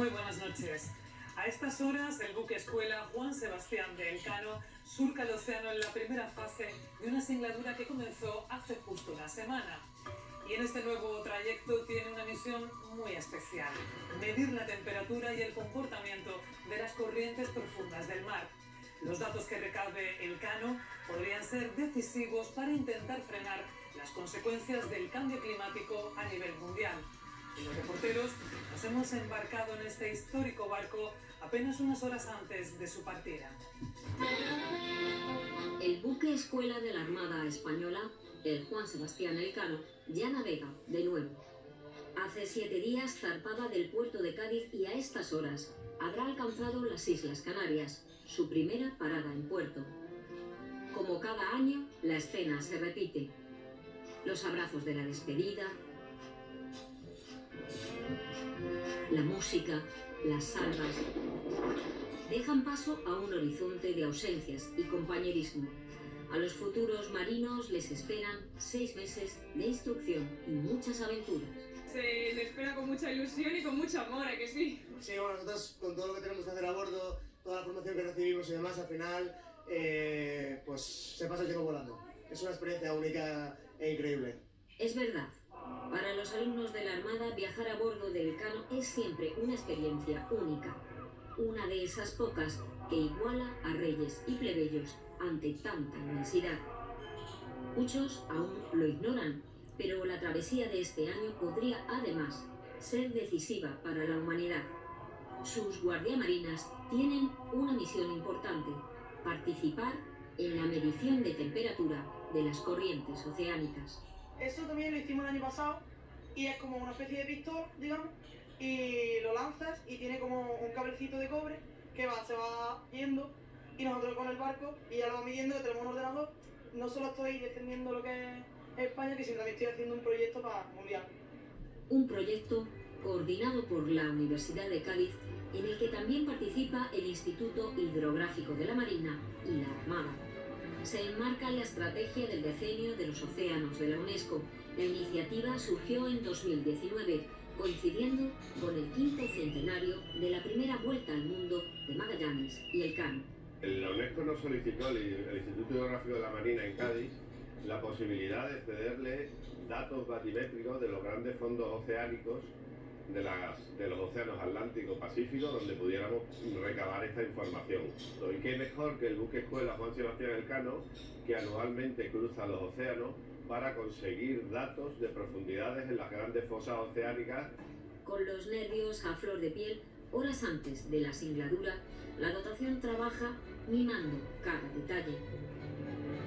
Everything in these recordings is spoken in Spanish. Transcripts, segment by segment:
Muy buenas noches. A estas horas, el buque escuela Juan Sebastián de Elcano surca el océano en la primera fase de una singladura que comenzó hace justo una semana. Y en este nuevo trayecto tiene una misión muy especial: medir la temperatura y el comportamiento de las corrientes profundas del mar. Los datos que recabe Elcano podrían ser decisivos para intentar frenar las consecuencias del cambio climático a nivel mundial. Y los reporteros nos hemos embarcado en este histórico barco apenas unas horas antes de su partida. El buque escuela de la Armada Española, el Juan Sebastián Elcano, ya navega de nuevo. Hace 7 días zarpaba del puerto de Cádiz y a estas horas habrá alcanzado las Islas Canarias, su primera parada en puerto. Como cada año, la escena se repite. Los abrazos de la despedida, la música, las salvas, dejan paso a un horizonte de ausencias y compañerismo. A los futuros marinos les esperan 6 meses de instrucción y muchas aventuras. Se le espera con mucha ilusión y con mucho amor, ¿a que sí? Sí, bueno, nosotros con todo lo que tenemos que hacer a bordo, toda la formación que recibimos y demás, al final, pues se pasa el tiempo volando. Es una experiencia única e increíble. Es verdad, para los alumnos de la Armada viajar a bordo del Elcano es siempre una experiencia única. Una de esas pocas que iguala a reyes y plebeyos ante tanta inmensidad. Muchos aún lo ignoran, pero la travesía de este año podría además ser decisiva para la humanidad. Sus guardiamarinas tienen una misión importante: participar en la medición de temperatura de las corrientes oceánicas. Eso también lo hicimos el año pasado y es como una especie de pistol, digamos, y lo lanzas y tiene como un cablecito de cobre que se va yendo y nosotros con el barco y ya lo vamos midiendo, que tenemos un ordenador. No solo estoy defendiendo lo que es España, que sino también estoy haciendo un proyecto para mundial. Un proyecto coordinado por la Universidad de Cádiz, en el que también participa el Instituto Hidrográfico de la Marina y la Armada. Se enmarca en la estrategia del decenio de los océanos de la UNESCO. La iniciativa surgió en 2019, coincidiendo con el 5º centenario de la primera vuelta al mundo de Magallanes y Elcano. La UNESCO nos solicitó al Instituto Hidrográfico de la Marina en Cádiz la posibilidad de cederle datos batimétricos de los grandes fondos oceánicos de los océanos Atlántico y Pacífico, donde pudiéramos recabar esta información. Y qué mejor que el buque escuela Juan Sebastián Elcano, que anualmente cruza los océanos para conseguir datos de profundidades en las grandes fosas oceánicas. Con los nervios a flor de piel, horas antes de la singladura, la dotación trabaja mimando cada detalle,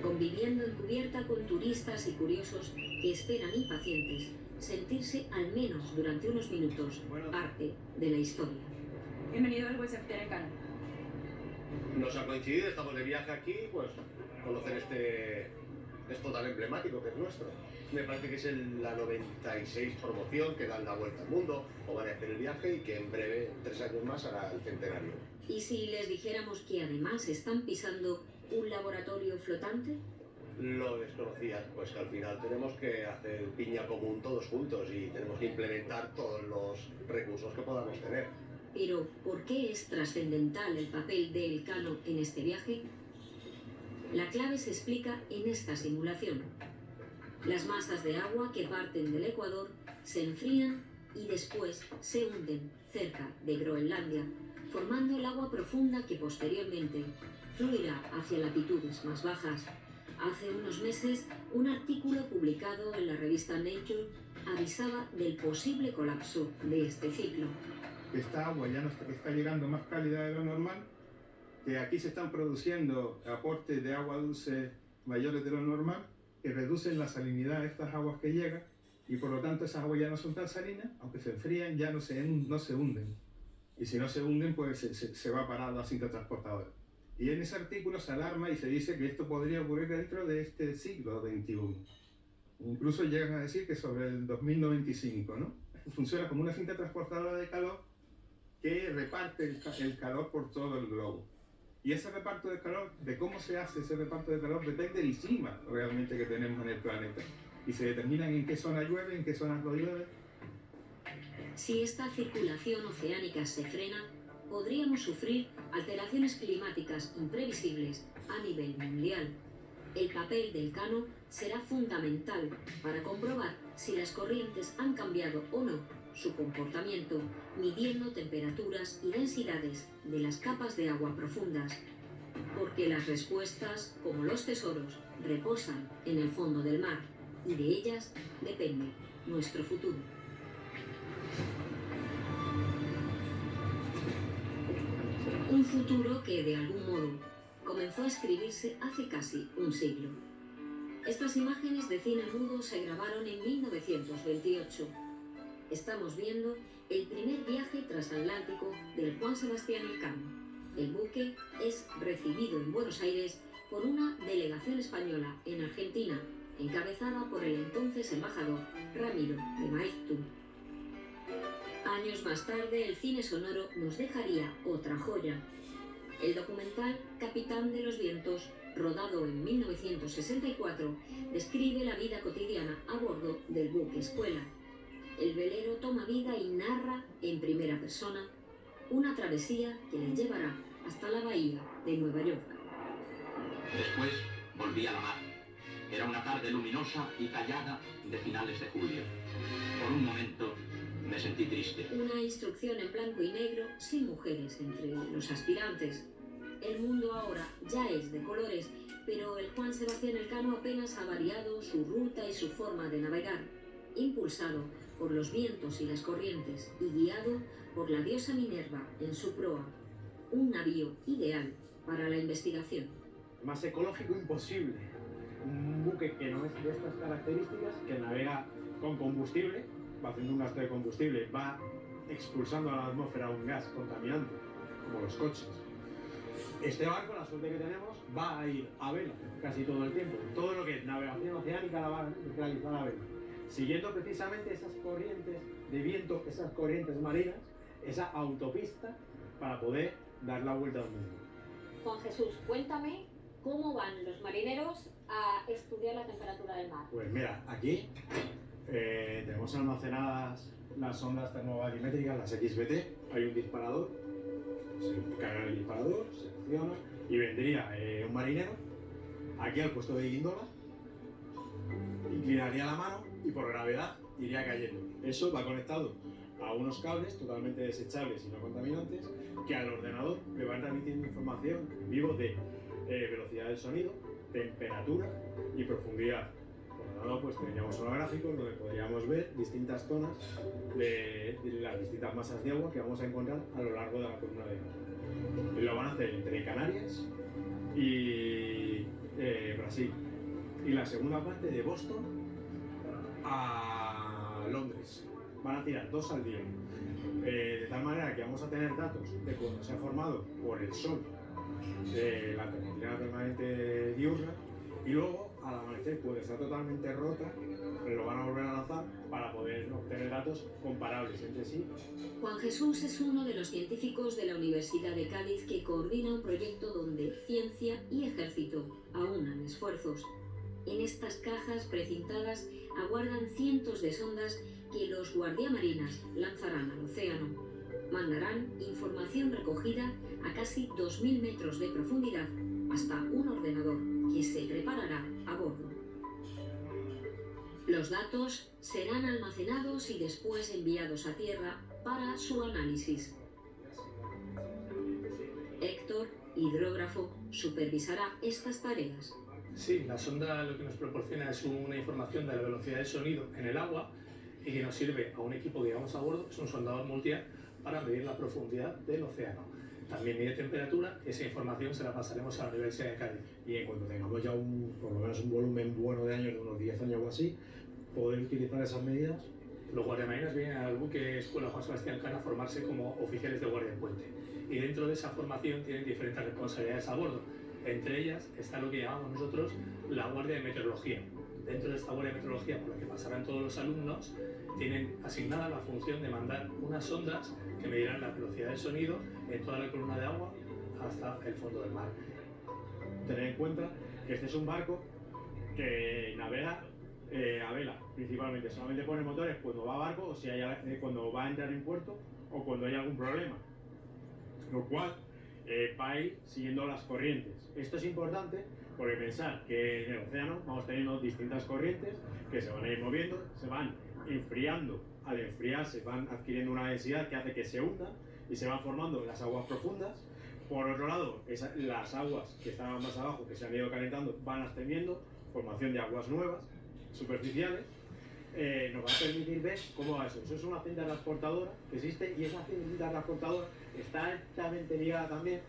conviviendo en cubierta con turistas y curiosos que esperan impacientes sentirse al menos durante unos minutos parte de la historia. Bienvenido al Juan Sebastián Elcano. Nos ha coincidido, estamos de viaje aquí, pues conocer esto tan emblemático que es nuestro. Me parece que es la 96 promoción que dan la vuelta al mundo o van a hacer el viaje y que en breve, 3 años más, hará el centenario. ¿Y si les dijéramos que además están pisando un laboratorio flotante? Lo desconocían, pues que al final tenemos que hacer piña común todos juntos y tenemos que implementar todos los recursos que podamos tener. Pero, ¿por qué es trascendental el papel de Elcano en este viaje? La clave se explica en esta simulación. Las masas de agua que parten del Ecuador se enfrían y después se hunden cerca de Groenlandia, formando el agua profunda que posteriormente fluirá hacia latitudes más bajas. Hace unos meses, un artículo publicado en la revista Nature avisaba del posible colapso de este ciclo. Esta agua ya no está llegando más cálida de lo normal, que aquí se están produciendo aportes de agua dulce mayores de lo normal, que reducen la salinidad de estas aguas que llegan, y por lo tanto esas aguas ya no son tan salinas, aunque se enfrían, ya no se hunden. Y si no se hunden, pues se va a parar la cinta transportadora. Y en ese artículo se alarma y se dice que esto podría ocurrir dentro de este siglo XXI. Incluso llegan a decir que sobre el 2095, ¿no? Funciona como una cinta transportadora de calor que reparte el calor por todo el globo. Y ese reparto de calor, de cómo se hace ese reparto de calor, depende del clima realmente que tenemos en el planeta. Y se determinan en qué zona llueve, en qué zonas no llueve. Si esta circulación oceánica se frena, podríamos sufrir alteraciones climáticas imprevisibles a nivel mundial. El papel del Cano será fundamental para comprobar si las corrientes han cambiado o no su comportamiento, midiendo temperaturas y densidades de las capas de agua profundas. Porque las respuestas, como los tesoros, reposan en el fondo del mar y de ellas depende nuestro futuro. Un futuro que, de algún modo, comenzó a escribirse hace casi un siglo. Estas imágenes de cine mudo se grabaron en 1928. Estamos viendo el primer viaje transatlántico del Juan Sebastián Elcano. El buque es recibido en Buenos Aires por una delegación española en Argentina, encabezada por el entonces embajador Ramiro de Maeztu. Años más tarde, el cine sonoro nos dejaría otra joya. El documental Capitán de los Vientos, rodado en 1964, describe la vida cotidiana a bordo del buque escuela. El velero toma vida y narra en primera persona una travesía que le llevará hasta la bahía de Nueva York. Después volví a la mar. Era una tarde luminosa y callada de finales de julio. Por un momento me sentí triste. Una instrucción en blanco y negro, sin mujeres entre los aspirantes. El mundo ahora ya es de colores, pero el Juan Sebastián Elcano apenas ha variado su ruta y su forma de navegar, impulsado por los vientos y las corrientes y guiado por la diosa Minerva en su proa. Un navío ideal para la investigación. Más ecológico imposible. Un buque que no es de estas características, que navega con combustible, va haciendo un gasto de combustible, va expulsando a la atmósfera un gas contaminante, como los coches. Este barco, la suerte que tenemos, va a ir a vela casi todo el tiempo. Todo lo que es navegación oceánica la va a realizar a vela, siguiendo precisamente esas corrientes de viento, esas corrientes marinas, esa autopista para poder dar la vuelta al mundo. Juan Jesús, cuéntame cómo van los marineros a estudiar la temperatura del mar. Pues mira, aquí tenemos almacenadas las ondas termobarimétricas, las XBT, hay un disparador, se carga el disparador, se acciona y vendría un marinero aquí al puesto de guindola, inclinaría la mano y por gravedad iría cayendo. Eso va conectado a unos cables totalmente desechables y no contaminantes que al ordenador le van transmitiendo información en vivo de velocidad del sonido, temperatura y profundidad. Por lo tanto, pues tendríamos unos gráficos donde podríamos ver distintas zonas de las distintas masas de agua que vamos a encontrar a lo largo de la columna de mar. Y lo van a hacer entre Canarias y Brasil. Y la segunda parte de Boston a Londres. Van a tirar 2 al día. De tal manera que vamos a tener datos de cuando se ha formado por el sol la termodinámica permanente diurna y luego al amanecer puede estar totalmente rota, pero lo van a volver a lanzar para poder obtener datos comparables entre sí. Juan Jesús es uno de los científicos de la Universidad de Cádiz que coordina un proyecto donde ciencia y ejército aunan esfuerzos. En estas cajas precintadas aguardan cientos de sondas que los guardiamarinas lanzarán al océano. Mandarán información recogida a casi 2000 metros de profundidad hasta un ordenador que se preparará a bordo. Los datos serán almacenados y después enviados a tierra para su análisis. Héctor, hidrógrafo, supervisará estas tareas. Sí, la sonda lo que nos proporciona es una información de la velocidad del sonido en el agua y que nos sirve a un equipo que llevamos a bordo, es un sondador multiar, para medir la profundidad del océano. También mide temperatura, esa información se la pasaremos a la Universidad de Cádiz. Y en cuanto tengamos ya por lo menos un volumen bueno de años, de unos 10 años o así, poder utilizar esas medidas. Los guardiamarinas vienen al buque Escuela Juan Sebastián Elcano a formarse como oficiales de guardia en puente. Y dentro de esa formación tienen diferentes responsabilidades a bordo. Entre ellas está lo que llamamos nosotros la guardia de meteorología. Dentro de esta guardia de meteorología, por la que pasarán todos los alumnos, tienen asignada la función de mandar unas sondas que medirán la velocidad del sonido en toda la columna de agua hasta el fondo del mar. Tener en cuenta que este es un barco que navega a vela, principalmente. Solamente pone motores cuando va a barco o si hay, cuando va a entrar en puerto o cuando hay algún problema. Lo cual va a ir siguiendo las corrientes. Esto es importante porque pensar que en el océano vamos teniendo distintas corrientes que se van a ir moviendo, se van enfriando. Al enfriarse van adquiriendo una densidad que hace que se hunda y se van formando las aguas profundas. Por otro lado, las aguas que estaban más abajo, que se han ido calentando, van ascendiendo, formación de aguas nuevas, superficiales. Nos va a permitir ver cómo va eso. Eso es una cinta transportadora que existe y esa cinta transportadora está altamente ligada también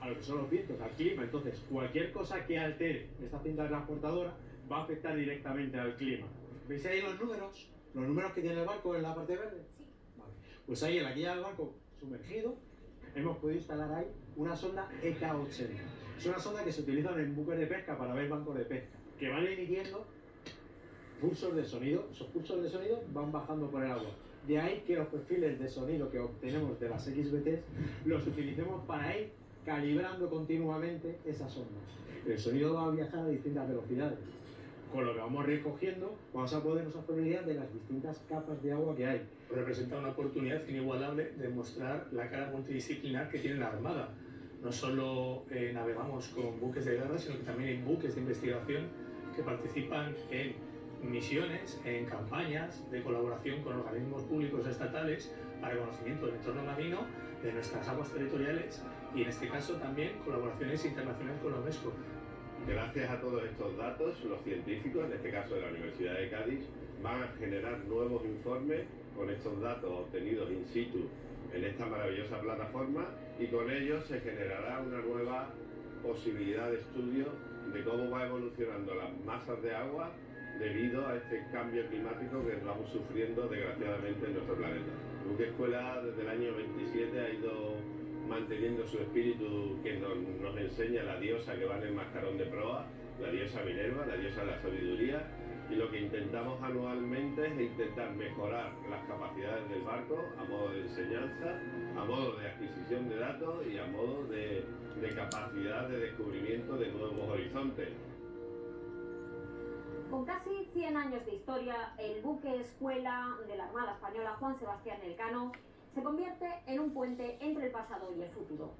a lo que son los vientos, al clima. Entonces, cualquier cosa que altere esta cinta transportadora va a afectar directamente al clima. ¿Veis ahí los números? Los números que tiene el barco en la parte verde. Sí. Vale. Pues ahí en la quilla del barco sumergido hemos podido instalar ahí una sonda EK80. Es una sonda que se utiliza en buques de pesca para ver bancos de pesca, que van emitiendo pulsos de sonido. Esos pulsos de sonido van bajando por el agua. De ahí que los perfiles de sonido que obtenemos de las XBTs los utilicemos para ir calibrando continuamente esas ondas. El sonido va a viajar a distintas velocidades. Con lo que vamos recogiendo, vamos a podernos hacer una idea de las distintas capas de agua que hay. Representa una oportunidad inigualable de mostrar la cara multidisciplinar que tiene la Armada. No solo navegamos con buques de guerra, sino que también hay buques de investigación que participan en misiones, en campañas de colaboración con organismos públicos estatales para el conocimiento del entorno marino, de nuestras aguas territoriales y en este caso también colaboraciones internacionales con la UNESCO. Gracias a todos estos datos, los científicos, en este caso de la Universidad de Cádiz, van a generar nuevos informes con estos datos obtenidos in situ en esta maravillosa plataforma y con ellos se generará una nueva posibilidad de estudio de cómo va evolucionando las masas de agua debido a este cambio climático que vamos sufriendo desgraciadamente en nuestro planeta. Buque Escuela desde el año 27 ha ido manteniendo su espíritu que nos enseña la diosa que va en el mascarón de proa, la diosa Minerva, la diosa de la sabiduría, y lo que intentamos anualmente es intentar mejorar las capacidades del barco a modo de enseñanza, a modo de adquisición de datos y a modo de capacidad de descubrimiento de nuevos horizontes. Con casi 100 años de historia, el buque escuela de la Armada Española Juan Sebastián Elcano se convierte en un puente entre el pasado y el futuro.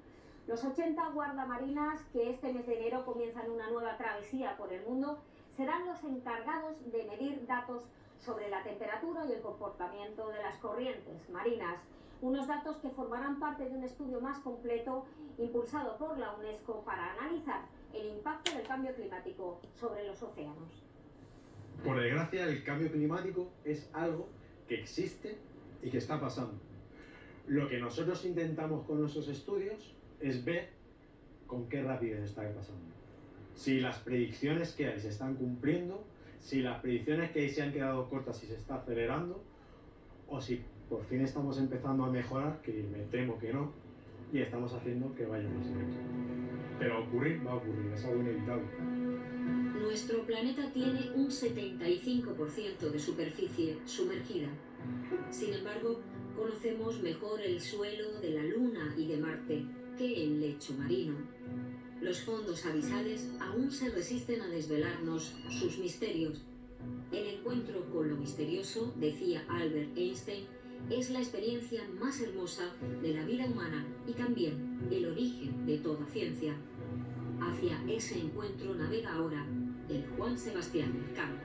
Los 80 guardamarinas que este mes de enero comienzan una nueva travesía por el mundo serán los encargados de medir datos sobre la temperatura y el comportamiento de las corrientes marinas. Unos datos que formarán parte de un estudio más completo impulsado por la UNESCO para analizar el impacto del cambio climático sobre los océanos. Por desgracia, el cambio climático es algo que existe y que está pasando. Lo que nosotros intentamos con nuestros estudios es ver con qué rapidez está pasando. Si las predicciones que hay se están cumpliendo, si las predicciones que hay se han quedado cortas y se está acelerando, o si por fin estamos empezando a mejorar, que me temo que no, y estamos haciendo que vaya más lento. Pero ocurrir va a ocurrir, es algo inevitable. Nuestro planeta tiene un 75% de superficie sumergida. Sin embargo, conocemos mejor el suelo de la Luna y de Marte que el lecho marino. Los fondos abisales aún se resisten a desvelarnos sus misterios. El encuentro con lo misterioso, decía Albert Einstein, es la experiencia más hermosa de la vida humana y también el origen de toda ciencia. Hacia ese encuentro navega ahora el Juan Sebastián Elcano.